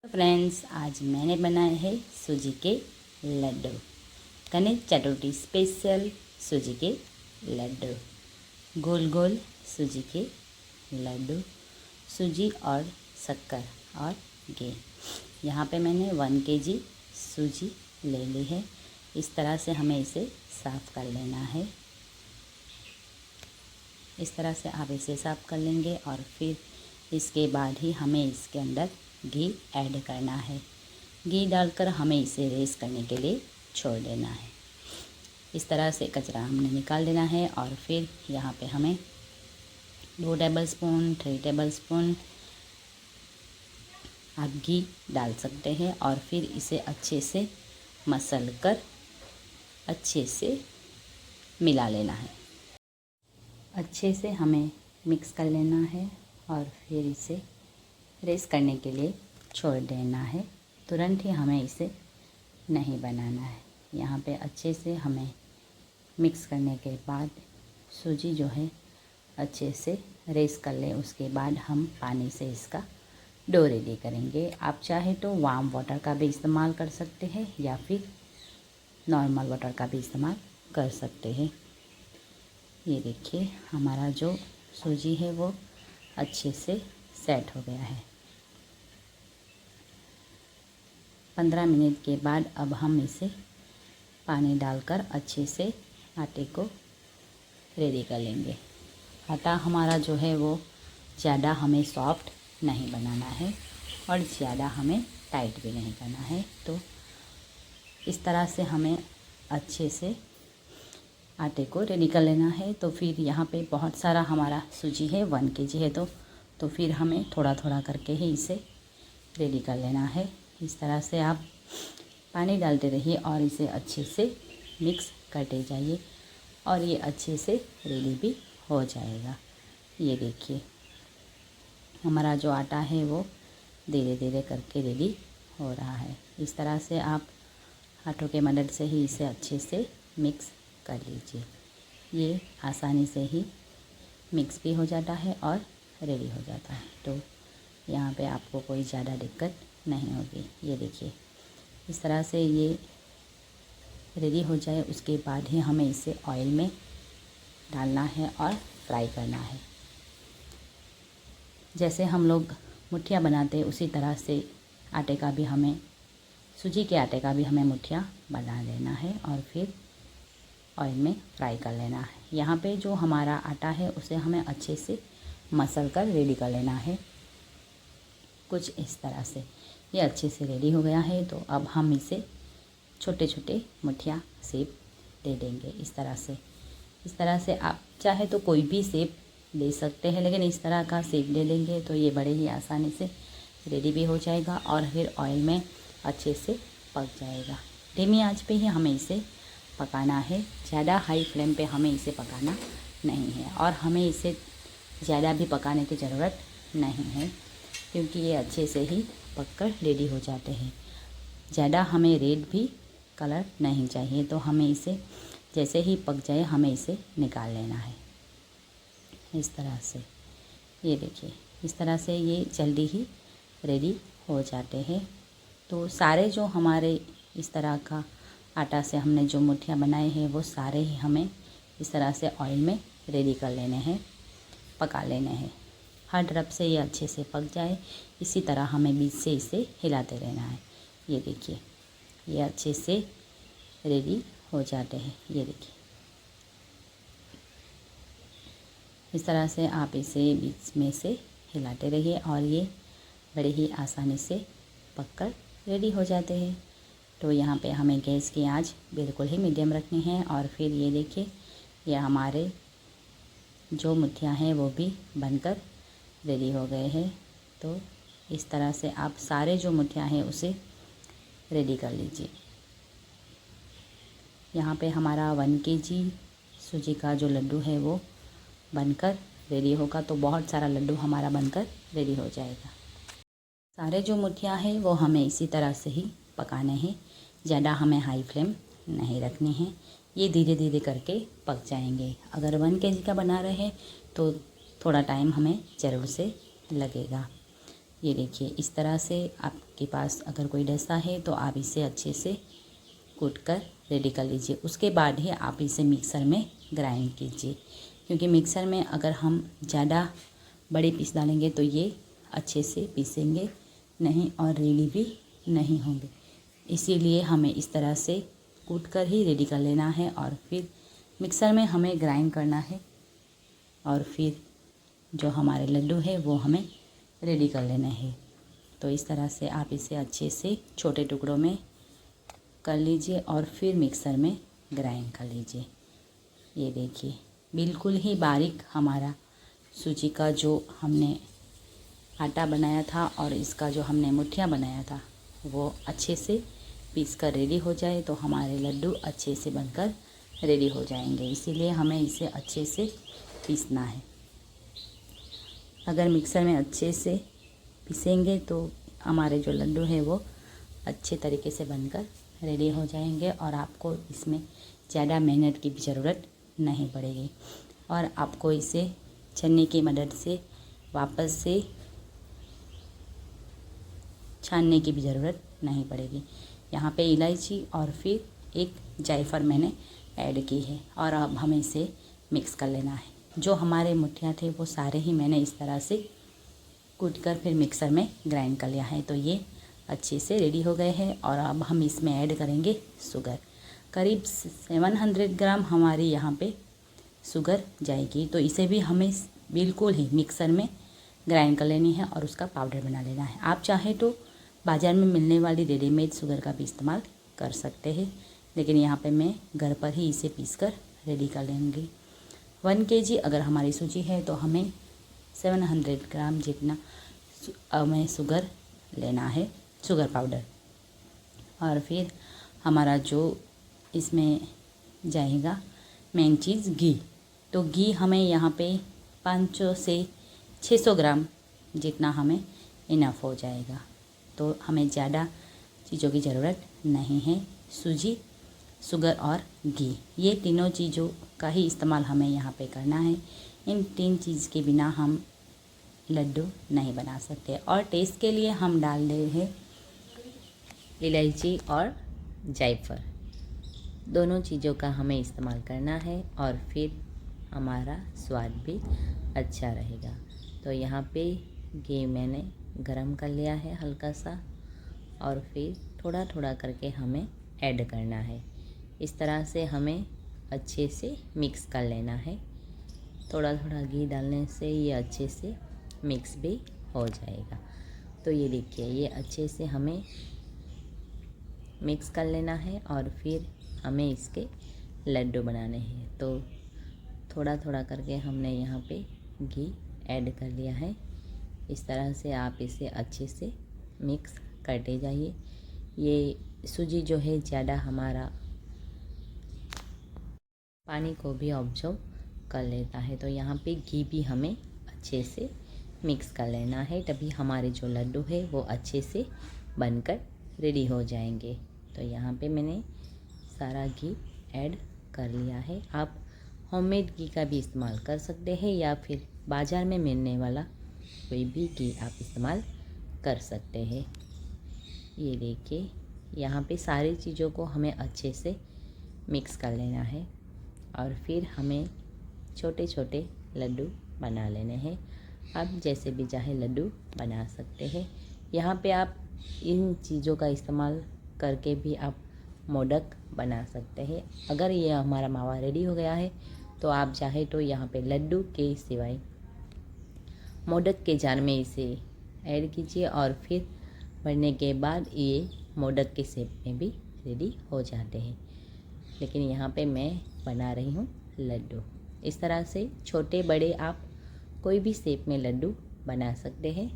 Friends, आज मैंने बनाए हैं सूजी के लड्डू। गणेश चतुर्थी स्पेशल सूजी के लड्डू, गोल गोल सूजी के लड्डू, सूजी और शक्कर और घी। यहाँ पे मैंने 1 kg सूजी ले ली है। इस तरह से हमें इसे साफ़ कर लेना है। इस तरह से आप इसे साफ़ कर लेंगे और फिर इसके बाद ही हमें इसके अंदर घी ऐड करना है। घी डालकर हमें इसे रेस्ट करने के लिए छोड़ देना है। इस तरह से कचरा हमने निकाल देना है और फिर यहाँ पे हमें 2 टेबलस्पून 3 टेबलस्पून आप घी डाल सकते हैं और फिर इसे अच्छे से मसल कर अच्छे से मिला लेना है। अच्छे से हमें मिक्स कर लेना है और फिर इसे रेस्ट करने के लिए छोड़ देना है। तुरंत ही हमें इसे नहीं बनाना है। यहाँ पे अच्छे से हमें मिक्स करने के बाद सूजी जो है अच्छे से रेस्ट कर ले। उसके बाद हम पानी से इसका डो रेडी करेंगे। आप चाहे तो वार्म वाटर का भी इस्तेमाल कर सकते हैं या फिर नॉर्मल वाटर का भी इस्तेमाल कर सकते हैं। ये देखिए, हमारा जो सूजी है वो अच्छे से सेट हो गया है। 15 मिनट के बाद अब हम इसे पानी डालकर अच्छे से आटे को रेडी कर लेंगे। आटा हमारा जो है वो ज़्यादा हमें सॉफ्ट नहीं बनाना है और ज़्यादा हमें टाइट भी नहीं करना है। तो इस तरह से हमें अच्छे से आटे को रेडी कर लेना है। तो फिर यहाँ पे बहुत सारा हमारा सूजी है, 1 kg है, तो फिर हमें थोड़ा थोड़ा करके ही इसे रेडी कर लेना है। इस तरह से आप पानी डालते रहिए और इसे अच्छे से मिक्स करते जाइए और ये अच्छे से रेडी भी हो जाएगा। ये देखिए, हमारा जो आटा है वो धीरे धीरे करके रेडी हो रहा है। इस तरह से आप हाथों के मदद से ही इसे अच्छे से मिक्स कर लीजिए। ये आसानी से ही मिक्स भी हो जाता है और रेडी हो जाता है। तो यहाँ पे आपको कोई ज़्यादा दिक्कत नहीं होगी। ये देखिए, इस तरह से ये रेडी हो जाए उसके बाद ही हमें इसे ऑयल में डालना है और फ्राई करना है। जैसे हम लोग मुठिया बनाते हैं उसी तरह से आटे का भी हमें, सूजी के आटे का भी हमें मुठिया बना लेना है और फिर ऑयल में फ्राई कर लेना है। यहाँ पे जो हमारा आटा है उसे हमें अच्छे से मसल कर रेडी कर लेना है। कुछ इस तरह से ये अच्छे से रेडी हो गया है। तो अब हम इसे छोटे छोटे मुठिया शेप दे देंगे। इस तरह से आप चाहे तो कोई भी शेप दे सकते हैं, लेकिन इस तरह का शेप दे देंगे तो ये बड़े ही आसानी से रेडी भी हो जाएगा और फिर ऑयल में अच्छे से पक जाएगा। धीमी आंच पे ही हमें इसे पकाना है। ज़्यादा हाई फ्लेम पे हमें इसे पकाना नहीं है और हमें इसे ज़्यादा भी पकाने की ज़रूरत नहीं है, क्योंकि ये अच्छे से ही पककर रेडी हो जाते हैं। ज़्यादा हमें रेड भी कलर नहीं चाहिए, तो हमें इसे जैसे ही पक जाए हमें इसे निकाल लेना है। इस तरह से ये देखिए, इस तरह से ये जल्दी ही रेडी हो जाते हैं। तो सारे जो हमारे इस तरह का आटा से हमने जो मुठिया बनाए हैं वो सारे ही हमें इस तरह से ऑयल में रेडी कर लेने हैं, पका लेने हैं। हर तरफ से ये अच्छे से पक जाए, इसी तरह हमें बीच से इसे हिलाते रहना है। ये देखिए, ये अच्छे से रेडी हो जाते हैं। ये देखिए, इस तरह से आप इसे बीच में से हिलाते रहिए और ये बड़े ही आसानी से पककर रेडी हो जाते हैं। तो यहाँ पे हमें गैस की आंच बिल्कुल ही मीडियम रखनी है और फिर ये देखिए, ये हमारे जो मुठिया हैं वो भी बनकर रेडी हो गए हैं। तो इस तरह से आप सारे जो मुठिया हैं उसे रेडी कर लीजिए। यहाँ पे हमारा 1 kg सूजी का जो लड्डू है वो बनकर रेडी होगा, तो बहुत सारा लड्डू हमारा बनकर रेडी हो जाएगा। सारे जो मुठिया हैं वो हमें इसी तरह से ही पकाने हैं। ज़्यादा हमें हाई फ्लेम नहीं रखनी है। ये धीरे धीरे करके पक जाएंगे। अगर 1 kg का बना रहे तो थोड़ा टाइम हमें ज़रूर से लगेगा। ये देखिए, इस तरह से आपके पास अगर कोई डसा है तो आप इसे अच्छे से कूट कर रेडी कर लीजिए। उसके बाद ही आप इसे मिक्सर में ग्राइंड कीजिए, क्योंकि मिक्सर में अगर हम ज़्यादा बड़े पीस डालेंगे तो ये अच्छे से पीसेंगे नहीं और रेडी भी नहीं होंगे। इसीलिए हमें इस तरह से कूट कर ही रेडी कर लेना है और फिर मिक्सर में हमें ग्राइंड करना है और फिर जो हमारे लड्डू है वो हमें रेडी कर लेना है। तो इस तरह से आप इसे अच्छे से छोटे टुकड़ों में कर लीजिए और फिर मिक्सर में ग्राइंड कर लीजिए। ये देखिए, बिल्कुल ही बारीक हमारा सूजी का जो हमने आटा बनाया था और इसका जो हमने मुठिया बनाया था वो अच्छे से पीस कर रेडी हो जाए तो हमारे लड्डू अच्छे से बनकर रेडी हो जाएंगे। इसीलिए हमें इसे अच्छे से पीसना है। अगर मिक्सर में अच्छे से पीसेंगे तो हमारे जो लड्डू हैं वो अच्छे तरीके से बनकर रेडी हो जाएंगे और आपको इसमें ज़्यादा मेहनत की भी ज़रूरत नहीं पड़ेगी और आपको इसे छन्नी की मदद से वापस से छानने की भी ज़रूरत नहीं पड़ेगी। यहाँ पे इलायची और फिर एक जायफल मैंने ऐड की है और अब हमें इसे मिक्स कर लेना है। जो हमारे मुठिया थे वो सारे ही मैंने इस तरह से कूट कर फिर मिक्सर में ग्राइंड कर लिया है। तो ये अच्छे से रेडी हो गए हैं और अब हम इसमें ऐड करेंगे शुगर। करीब 700 ग्राम हमारी यहाँ पे शुगर जाएगी। तो इसे भी हमें बिल्कुल ही मिक्सर में ग्राइंड कर लेनी है और उसका पाउडर बना लेना है। आप चाहे तो बाज़ार में मिलने वाली रेडीमेड शुगर का भी इस्तेमाल कर सकते हैं, लेकिन यहाँ पे मैं घर पर ही इसे पीसकर रेडी कर लेंगी। 1 kg अगर हमारी सूजी है तो हमें 700 ग्राम जितना हमें शुगर लेना है, शुगर पाउडर। और फिर हमारा जो इसमें जाएगा मेन चीज़ घी। तो घी हमें यहाँ पे 500 से 600 ग्राम जितना हमें इनफ हो जाएगा। तो हमें ज़्यादा चीज़ों की ज़रूरत नहीं है। सूजी, शुगर और घी, ये तीनों चीज़ों का ही इस्तेमाल हमें यहाँ पे करना है। इन 3 चीज़ के बिना हम लड्डू नहीं बना सकते। और टेस्ट के लिए हम डाल रहे हैं इलायची और जायफल, दोनों चीज़ों का हमें इस्तेमाल करना है और फिर हमारा स्वाद भी अच्छा रहेगा। तो यहाँ पे घी मैंने गरम कर लिया है हल्का सा और फिर थोड़ा थोड़ा करके हमें ऐड करना है। इस तरह से हमें अच्छे से मिक्स कर लेना है। थोड़ा थोड़ा घी डालने से ये अच्छे से मिक्स भी हो जाएगा। तो ये देखिए, ये अच्छे से हमें मिक्स कर लेना है और फिर हमें इसके लड्डू बनाने हैं। तो थोड़ा थोड़ा करके हमने यहाँ पे घी ऐड कर लिया है। इस तरह से आप इसे अच्छे से मिक्स करते जाइए। ये सूजी जो है ज़्यादा हमारा पानी को भी ऑब्जर्व कर लेता है। तो यहाँ पे घी भी हमें अच्छे से मिक्स कर लेना है, तभी हमारे जो लड्डू है वो अच्छे से बनकर रेडी हो जाएंगे। तो यहाँ पे मैंने सारा घी ऐड कर लिया है। आप होममेड घी का भी इस्तेमाल कर सकते हैं या फिर बाज़ार में मिलने वाला कोई भी घी आप इस्तेमाल कर सकते हैं। ये देखिए, यहाँ पे सारी चीज़ों को हमें अच्छे से मिक्स कर लेना है और फिर हमें छोटे छोटे लड्डू बना लेने हैं। आप जैसे भी चाहे लड्डू बना सकते हैं। यहाँ पे आप इन चीज़ों का इस्तेमाल करके भी आप मोदक बना सकते हैं। अगर ये हमारा मावा रेडी हो गया है तो आप चाहे तो यहाँ पे लड्डू के सिवाय मोदक के जार में इसे ऐड कीजिए और फिर भरने के बाद ये मोदक के शेप में भी रेडी हो जाते हैं। लेकिन यहाँ पे मैं बना रही हूँ लड्डू। इस तरह से छोटे बड़े आप कोई भी शेप में लड्डू बना सकते हैं।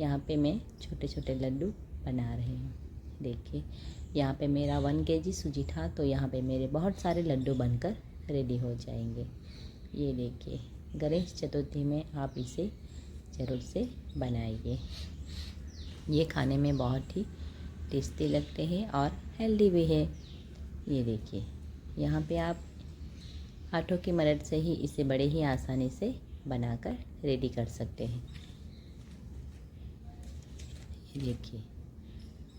यहाँ पे मैं छोटे छोटे लड्डू बना रही हूँ। देखिए, यहाँ पे मेरा 1 kg सूजी था तो यहाँ पे मेरे बहुत सारे लड्डू बनकर रेडी हो जाएंगे। ये देखिए, गणेश चतुर्थी में आप इसे ज़रूर से बनाइए। ये खाने में बहुत ही टेस्टी लगते हैं और हेल्दी भी है। ये देखिए, यहाँ पे आप हाथों की मदद से ही इसे बड़े ही आसानी से बनाकर रेडी कर सकते हैं। देखिए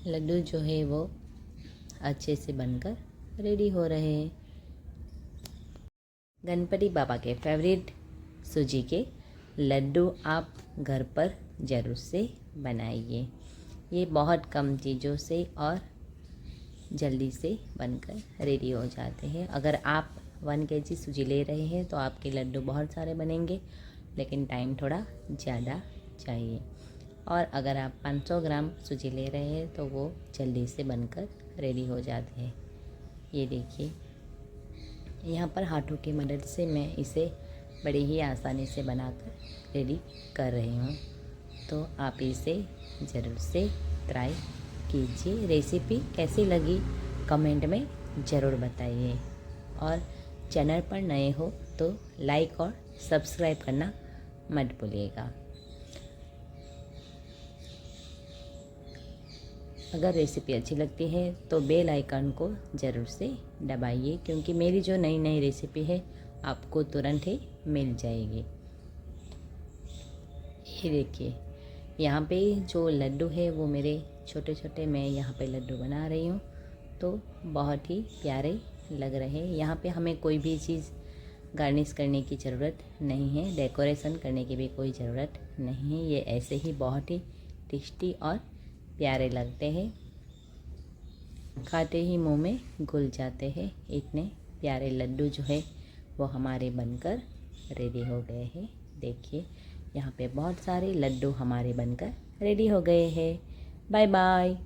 लड्डू जो है वो अच्छे से बनकर रेडी हो रहे हैं। गणपति बाबा के फेवरेट सूजी के लड्डू आप घर पर ज़रूर से बनाइए। ये बहुत कम चीज़ों से और जल्दी से बनकर रेडी हो जाते हैं। अगर आप 1 kg सूजी ले रहे हैं तो आपके लड्डू बहुत सारे बनेंगे, लेकिन टाइम थोड़ा ज़्यादा चाहिए। और अगर आप 500 ग्राम सूजी ले रहे हैं तो वो जल्दी से बनकर रेडी हो जाते हैं। ये देखिए यहाँ पर हाथों की मदद से मैं इसे बड़ी ही आसानी से बनाकर रेडी कर रही हूँ। तो आप इसे ज़रूर से ट्राई कीजिए। रेसिपी कैसी लगी कमेंट में ज़रूर बताइए, और चैनल पर नए हो तो लाइक और सब्सक्राइब करना मत भूलिएगा। अगर रेसिपी अच्छी लगती है तो बेल आइकन को ज़रूर से दबाइए, क्योंकि मेरी जो नई नई रेसिपी है आपको तुरंत ही मिल जाएगी। ये देखिए यहाँ पे जो लड्डू है वो मेरे छोटे छोटे मैं यहाँ पे लड्डू बना रही हूँ, तो बहुत ही प्यारे लग रहे हैं। यहाँ पे हमें कोई भी चीज़ गार्निश करने की ज़रूरत नहीं है, डेकोरेशन करने की भी कोई ज़रूरत नहीं है। ये ऐसे ही बहुत ही टेस्टी और प्यारे लगते हैं, खाते ही मुंह में घुल जाते हैं। इतने प्यारे लड्डू जो है वो हमारे बनकर रेडी हो गए हैं। देखिए यहाँ पे बहुत सारे लड्डू हमारे बनकर रेडी हो गए हैं। Bye bye.